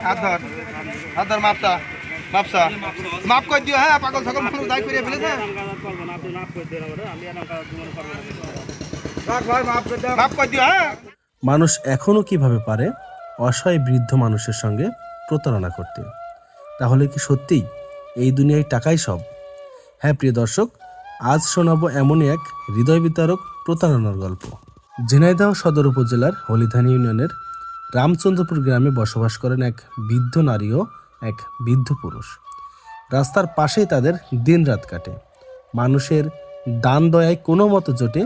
হাত ধর, হাত ধর, মাপসা মাপসা মাপ করে দিও। হ্যাঁ, পাগল সকল মানুষ দায় করে ফেলেছে। মাপ করে দিও। হ্যাঁ, মানুষ এখনও কিভাবে পারে অসহায় বৃদ্ধ মানুষের সঙ্গে প্রতারণা করতে? তাহলে কি সত্যিই এই দুনিয়ায় টাকাই সব? হ্যাঁ প্রিয় দর্শক, আজ শোনাবো এমনই এক হৃদয় বিতারক প্রতারণার গল্প। ঝিনাইদহ সদর উপজেলার হলিধানি ইউনিয়নের রামচন্দ্রপুর গ্রামে বসবাস করেন এক বৃদ্ধ নারী ও এক বৃদ্ধ পুরুষ। রাস্তার পাশেই তাদের দিনরাত কাটে। মানুষের দান দয়ায় কোনো মতো জোটে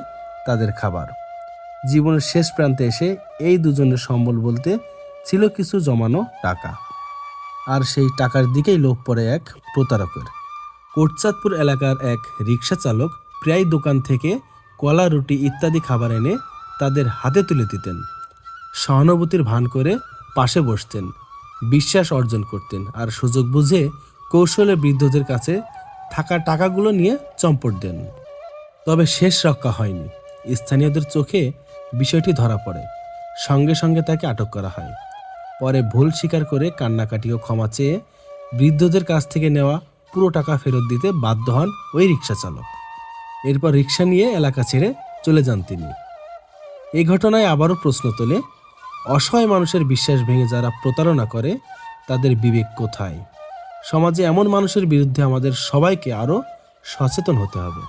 তাদের খাবার। জীবনের শেষ প্রান্তে এসে এই দুজনের সম্বল বলতে ছিল কিছু জমানো টাকা, আর সেই টাকার দিকেই লোভ পড়ে এক প্রতারকের। কোটচাঁদপুর এলাকার এক রিকশা চালক প্রায় দোকান থেকে কলা, রুটি ইত্যাদি খাবার এনে তাদের হাতে তুলে দিতেন। সহানুভূতির ভান করে পাশে বসতেন, বিশ্বাস অর্জন করতেন, আর সুযোগ বুঝে কৌশলে বৃদ্ধদের কাছে থাকা টাকাগুলো নিয়ে চম্পট দেন। তবে শেষ রক্ষা হয়নি। স্থানীয়দের চোখে বিষয়টি ধরা পড়ে। সঙ্গে সঙ্গে তাকে আটক করা হয়। পরে ভুল স্বীকার করে কান্নাকাটি ও ক্ষমা চেয়ে বৃদ্ধদের কাছ থেকে নেওয়া পুরো টাকা ফেরত দিতে বাধ্য হন ওই রিকশা চালক। এরপর রিকশা নিয়ে এলাকা ছেড়ে চলে যান তিনি। এই ঘটনায় আবারও প্রশ্ন তোলে, অসহায় মানুষের বিশ্বাস ভেঙে যারা প্রতারণা করে তাদের বিবেক কোথায়? সমাজে এমন মানুষের বিরুদ্ধে আমাদের সবাইকে আরও সচেতন হতে হবে।